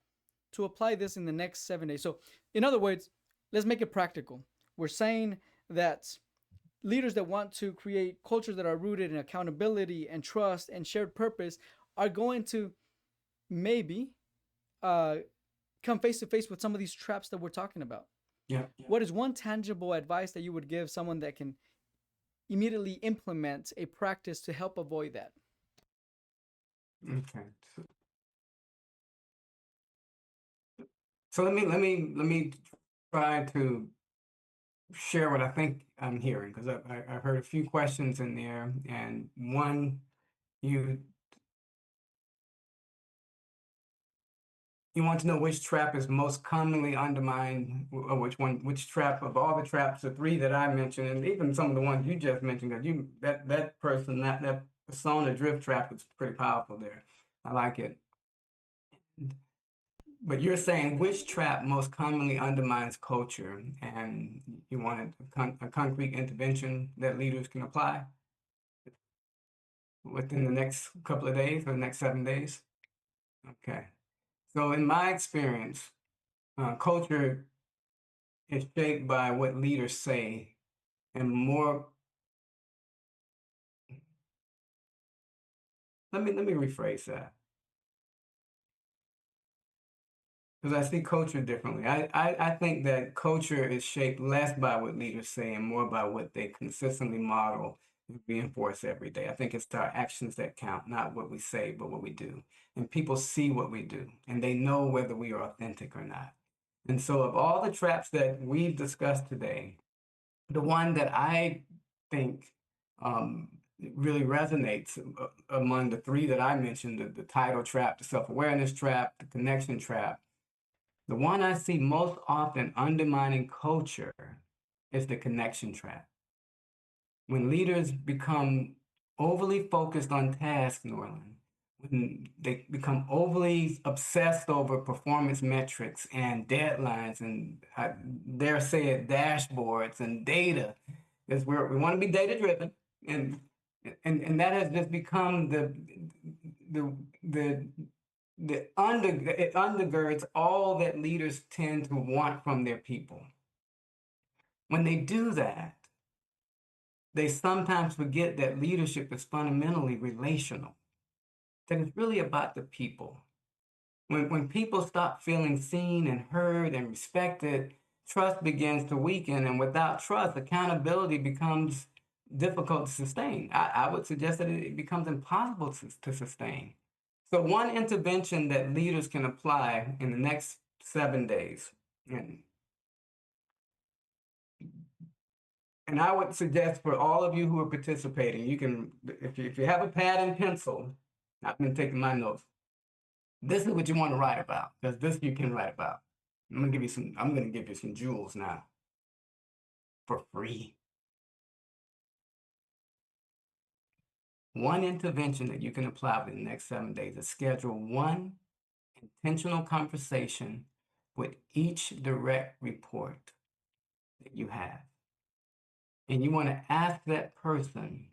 to apply this in the next 7 days? So, in other words, let's make it practical. We're saying that leaders that want to create cultures that are rooted in accountability and trust and shared purpose are going to maybe come face to face with some of these traps that we're talking about. Yeah. What is one tangible advice that you would give someone that can immediately implement a practice to help avoid that? Okay. So let me try to share what I think I'm hearing, because I heard a few questions in there, and one, you want to know which trap is most commonly undermined, or which trap of all the traps, the three that I mentioned, and even some of the ones you just mentioned, because that persona drift trap is pretty powerful there. I like it. But you're saying which trap most commonly undermines culture, and you wanted a concrete intervention that leaders can apply within the next couple of days or the next 7 days? Okay. So in my experience, culture is shaped by what leaders say and more. Let me rephrase that, because I see culture differently. I think that culture is shaped less by what leaders say and more by what they consistently model and reinforce every day. I think it's our actions that count, not what we say, but what we do. And people see what we do, and they know whether we are authentic or not. And so, of all the traps that we've discussed today, the one that I think um, really resonates among the three that I mentioned, the title trap, the self-awareness trap, the connection trap, the one I see most often undermining culture is the connection trap. When leaders become overly focused on tasks, Norland, when they become overly obsessed over performance metrics and deadlines and I dare say it, dashboards and data, because we want to be data driven, and and that has just become the the it undergirds all that leaders tend to want from their people. When they do that, they sometimes forget that leadership is fundamentally relational, that it's really about the people. When people stop feeling seen and heard and respected, trust begins to weaken. And without trust, accountability becomes difficult to sustain. I would suggest that it becomes impossible to sustain. So, one intervention that leaders can apply in the next 7 days, and, and I would suggest for all of you who are participating, you can, if you have a pad and pencil, I've been taking my notes. This is what you want to write about, because this you can write about. I'm gonna give you some jewels now for free. One intervention that you can apply for the next 7 days is schedule one intentional conversation with each direct report that you have. And you want to ask that person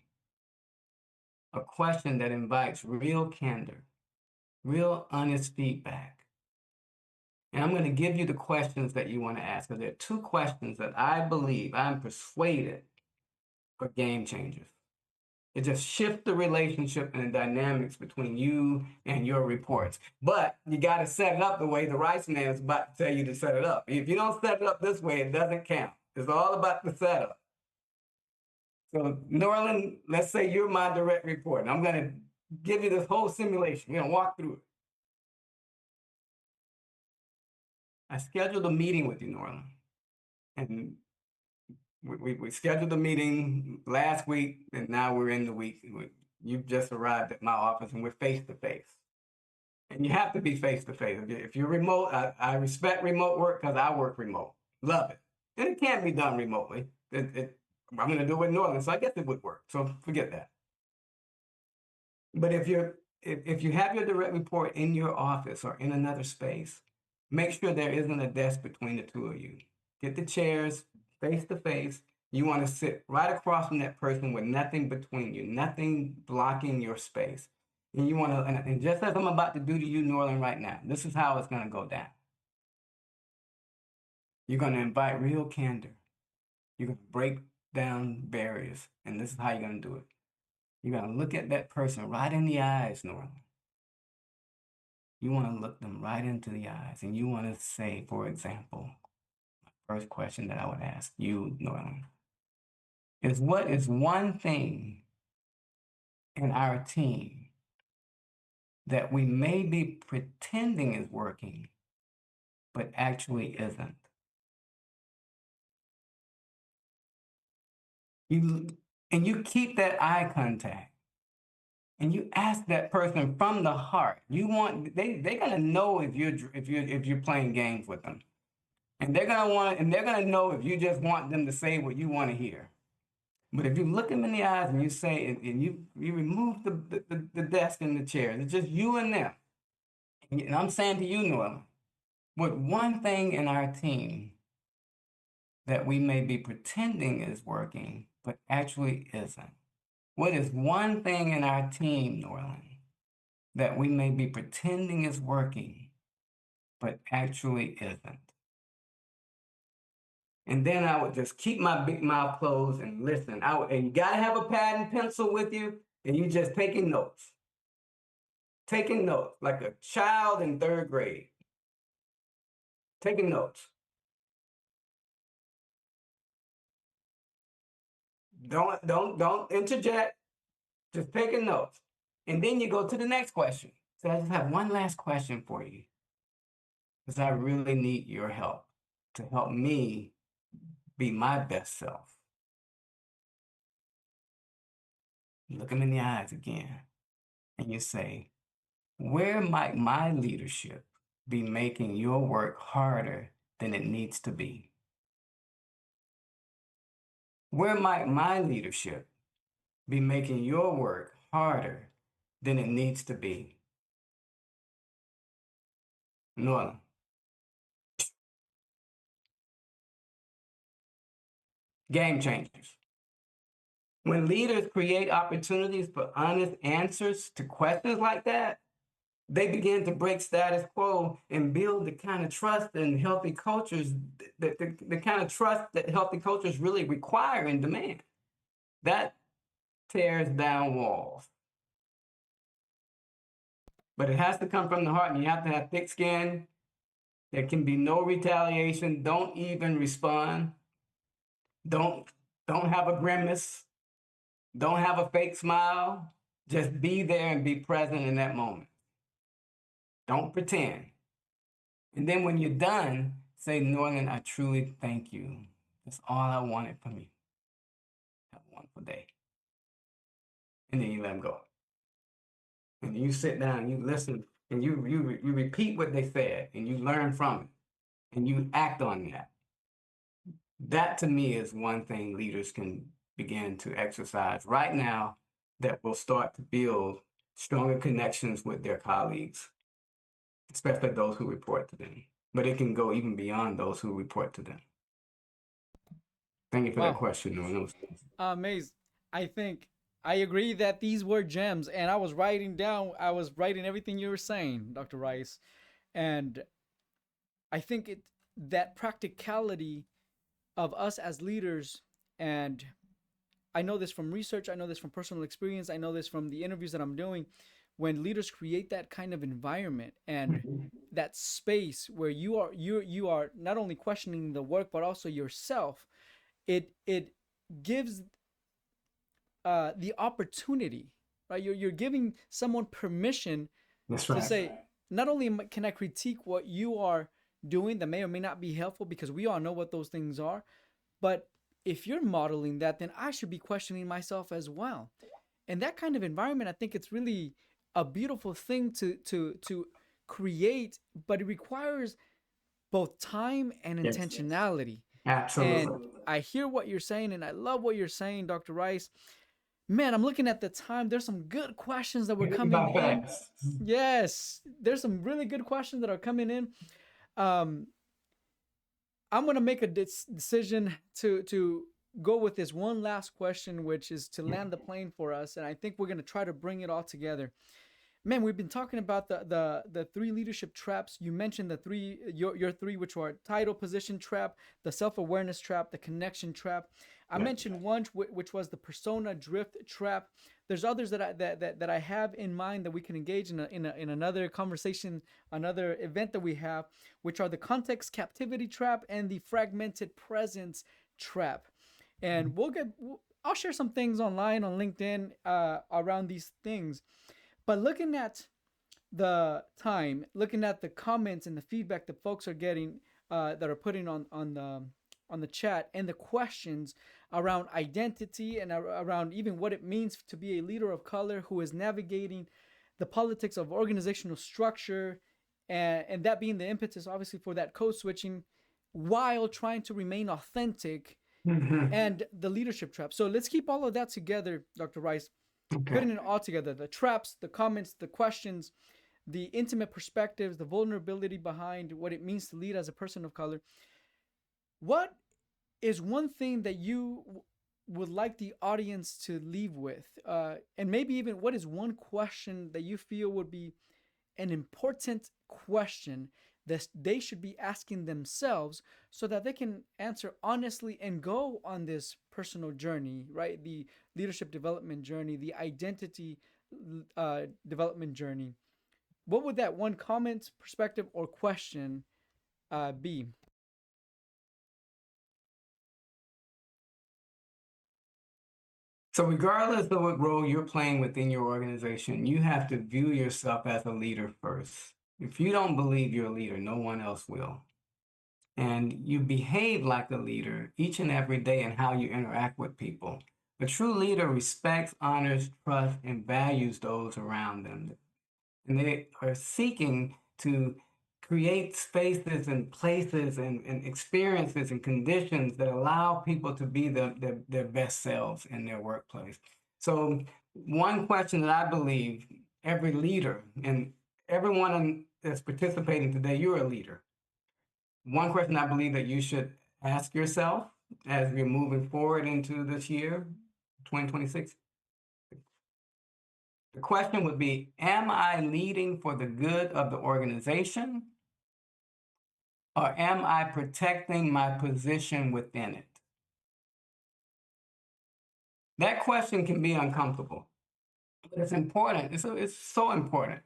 a question that invites real candor, real honest feedback. And I'm going to give you the questions that you want to ask. So there are two questions that I believe, I'm persuaded, are game changers. It just shifts the relationship and the dynamics between you and your reports. But you got to set it up the way the rice man is about to tell you to set it up. If you don't set it up this way, it doesn't count. It's all about the setup. So, Norlan, let's say you're my direct report, and I'm going to give you this whole simulation. We're going to walk through it. I scheduled a meeting with you, Norlan, and we scheduled a meeting last week, and now we're in the week. You've just arrived at my office, and we're face to face. And you have to be face to face. If you're remote, I respect remote work because I work remote. Love it. And it can't be done remotely. I'm going to do it with Norlan, so I guess it would work. So forget that. But if you have your direct report in your office or in another space, make sure there isn't a desk between the two of you. Get the chairs face to face. You want to sit right across from that person with nothing between you, nothing blocking your space. And you want to, and just as I'm about to do to you, Norlan, right now, this is how it's going to go down. You're going to invite real candor. You're going to break down barriers. And this is how you're going to do it. You're going to look at that person right in the eyes, Norlan. You want to look them right into the eyes, and you want to say, for example, first question that I would ask you, Norlan, is what is one thing in our team that we may be pretending is working, but actually isn't? You keep that eye contact, and you ask that person from the heart. They're gonna know if you're playing games with them. And they're gonna know if you just want them to say what you want to hear. But if you look them in the eyes and you say, and you remove the desk and the chairs, it's just you and them. And I'm saying to you, Noah, what one thing in our team that we may be pretending is working, but actually isn't? What is one thing in our team, Norlan, that we may be pretending is working, but actually isn't? And then I would just keep my big mouth closed and listen. And you gotta have a pad and pencil with you, and you just taking notes like a child in third grade, taking notes. Don't interject. Just taking notes. And then you go to the next question. So I just have one last question for you, because I really need your help to help me be my best self. Look them in the eyes again, and you say, where might my leadership be making your work harder than it needs to be? Where might my leadership be making your work harder than it needs to be? Norlan. Game changers. When leaders create opportunities for honest answers to questions like that, they begin to break status quo and build the kind of trust and healthy cultures, the kind of trust that healthy cultures really require and demand. That tears down walls. But it has to come from the heart, and you have to have thick skin. There can be no retaliation. Don't even respond. Don't have a grimace. Don't have a fake smile. Just be there and be present in that moment. Don't pretend. And then when you're done, say, Norlan, I truly thank you. That's all I wanted from you. Have a wonderful day. And then you let them go. And you sit down and you listen and you repeat what they said and you learn from it and you act on that. That to me is one thing leaders can begin to exercise right now that will start to build stronger connections with their colleagues, especially those who report to them. But it can go even beyond those who report to them. Thank you for that Wow. question, Norman. Amazing. I think I agree that these were gems, and I was writing everything you were saying, Dr. Rice. And I think that practicality of us as leaders, and I know this from research, I know this from personal experience, I know this from the interviews that I'm doing. When leaders create that kind of environment and that space where you are not only questioning the work but also yourself, it gives the opportunity, right? You're giving someone permission That's to right. say, not only can I critique what you are doing that may or may not be helpful, because we all know what those things are, but if you're modeling that, then I should be questioning myself as well. And that kind of environment, I think it's really a beautiful thing to create, but it requires both time and Yes, intentionality. And absolutely. I hear what you're saying, and I love what you're saying, Dr. Rice. Man, I'm looking at the time. There's some good questions that were You're hitting coming by in. fast. Yes, there's some really good questions that are coming in. Um, I'm gonna make a decision to go with this one last question, which is to land the plane for us, and I think we're gonna try to bring it all together. Man, we've been talking about the three leadership traps. You mentioned the three, your three, which were title position trap, the self-awareness trap, the connection trap. I Yeah. mentioned one which was the persona drift trap. There's others that I have in mind that we can engage in another conversation, another event that we have, which are the context captivity trap and the fragmented presence trap. And I'll share some things online on LinkedIn around these things. But looking at the time, looking at the comments and the feedback that folks are getting, that are putting on the chat, and the questions around identity and around even what it means to be a leader of color who is navigating the politics of organizational structure, and that being the impetus, obviously, for that code switching while trying to remain authentic, Mhm. and the leadership trap. So let's keep all of that together, Dr. Rice, Okay. putting it all together: the traps, the comments, the questions, the intimate perspectives, the vulnerability behind what it means to lead as a person of color. What is one thing that you would like the audience to leave with? And maybe even what is one question that you feel would be an important question that they should be asking themselves so that they can answer honestly and go on this personal journey, right? The leadership development journey, the identity development journey. What would that one comment, perspective, or question be? So regardless of what role you're playing within your organization, you have to view yourself as a leader first. If you don't believe you're a leader, no one else will. And you behave like a leader each and every day in how you interact with people. A true leader respects, honors, trusts, and values those around them. And they are seeking to create spaces and places and experiences and conditions that allow people to be their best selves in their workplace. So one question that I believe every leader and everyone that's participating today, you're a leader. One question I believe that you should ask yourself as we're moving forward into this year, 2026, the question would be, am I leading for the good of the organization, or am I protecting my position within it? That question can be uncomfortable, but it's important. It's so important.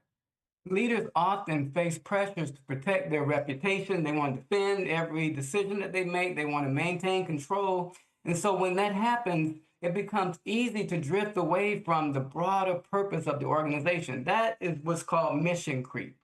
Leaders often face pressures to protect their reputation. They want to defend every decision that they make. They want to maintain control. And so when that happens, it becomes easy to drift away from the broader purpose of the organization. That is what's called mission creep.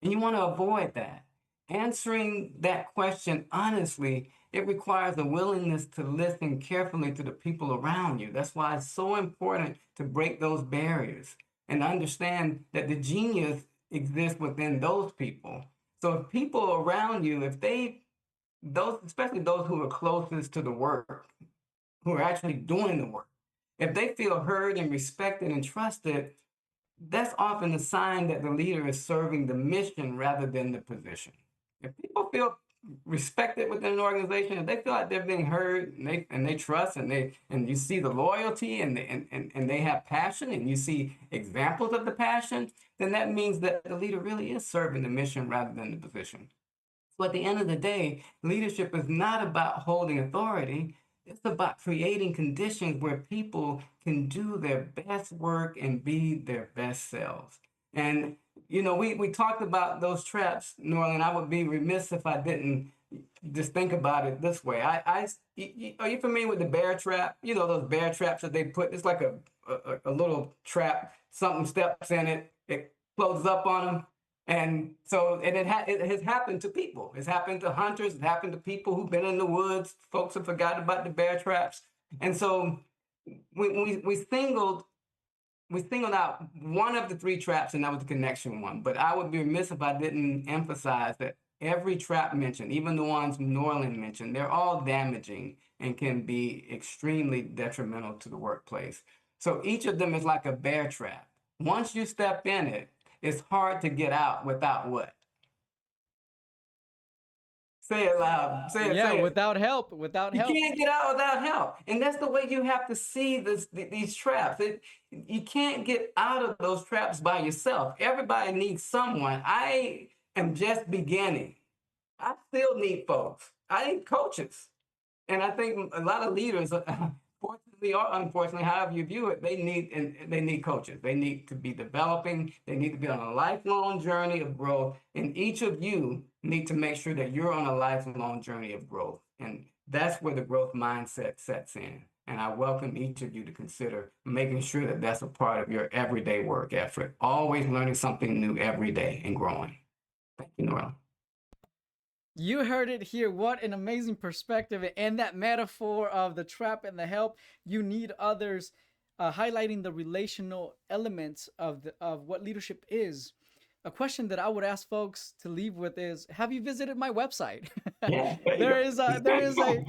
And you want to avoid that. Answering that question honestly, it requires a willingness to listen carefully to the people around you. That's why it's so important to break those barriers and understand that the genius exists within those people. So if people around you, if they, those, especially those who are closest to the work, who are actually doing the work, if they feel heard and respected and trusted, that's often a sign that the leader is serving the mission rather than the position. If people feel respected within an organization, if they feel like they're being heard and they trust and you see the loyalty and they have passion and you see examples of the passion, then that means that the leader really is serving the mission rather than the position. So at the end of the day, leadership is not about holding authority. It's about creating conditions where people can do their best work and be their best selves. And, we talked about those traps, Norlan. I would be remiss if I didn't just think about it this way. Are you familiar with the bear trap? You know, those bear traps that they put, it's like a little trap, something steps in it, it closes up on them. And so, and it has happened to people. It's happened to hunters. It's happened to people who've been in the woods. Folks have forgotten about the bear traps. And so we singled out one of the three traps, and that was the connection one. But I would be remiss if I didn't emphasize that every trap mentioned, even the ones Norlan mentioned, they're all damaging and can be extremely detrimental to the workplace. So each of them is like a bear trap. Once you step in it, it's hard to get out without what? Say it loud. Yeah, Say it. without help, without You help. can't get out without help. And that's the way you have to see these traps. You can't get out of those traps by yourself. Everybody needs someone. I am just beginning. I still need folks. I need coaches. And I think a lot of leaders, fortunately or unfortunately, however you view it, they need coaches. They need to be developing. They need to be on a lifelong journey of growth. And each of you need to make sure that you're on a lifelong journey of growth. And that's where the growth mindset sets in. And I welcome each of you to consider making sure that that's a part of your everyday work effort. Always learning something new every day and growing. Thank you, Norla. You heard it here. What an amazing perspective. And that metaphor of the trap and the help, you need others, highlighting the relational elements of what leadership is. A question that I would ask folks to leave with is, have you visited my website? Yeah, there you there go. is a, there is a,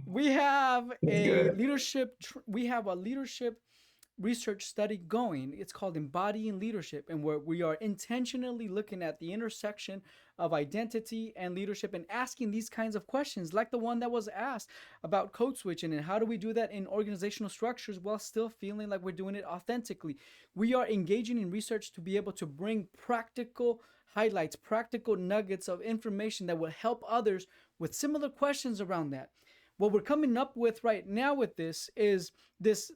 we have That's a good. leadership, we have a leadership research study going. It's called Embodying Leadership, and where we are intentionally looking at the intersection of identity and leadership and asking these kinds of questions, like the one that was asked about code switching and how do we do that in organizational structures while still feeling like we're doing it authentically. We are engaging in research to be able to bring practical highlights, practical nuggets of information that will help others with similar questions around that. What we're coming up with right now with this is this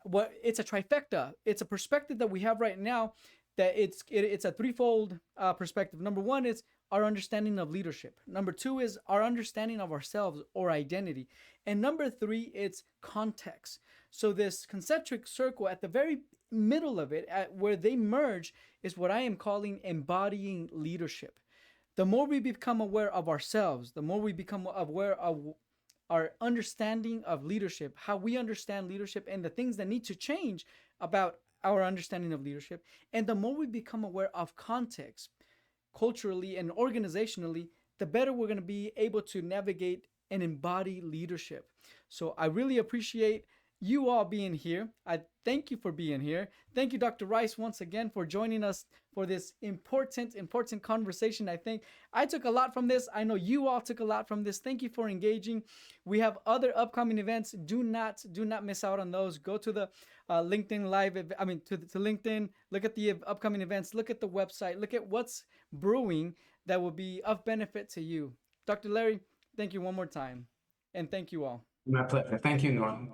what it's a trifecta. It's a perspective that we have right now that it's a threefold perspective. Number one is our understanding of leadership. Number two is our understanding of ourselves or identity, and number three, it's context. So this concentric circle at the very middle of it, at where they merge, is what I am calling embodying leadership. The more we become aware of ourselves, the more we become aware of our understanding of leadership, how we understand leadership, and the things that need to change about our understanding of leadership, and the more we become aware of context, culturally and organizationally, the better we're going to be able to navigate and embody leadership. So I really appreciate you all being here. I thank you for being here. Thank you, Dr. Rice, once again for joining us for this important conversation. I think I took a lot from this. I know you all took a lot from this. Thank you for engaging. We have other upcoming events. Do not miss out on those. Go to the LinkedIn live. To LinkedIn. Look at the upcoming events. Look at the website. Look at what's brewing that will be of benefit to you. Dr. Larry, thank you one more time, and thank you all. My pleasure. Thank you, Norman.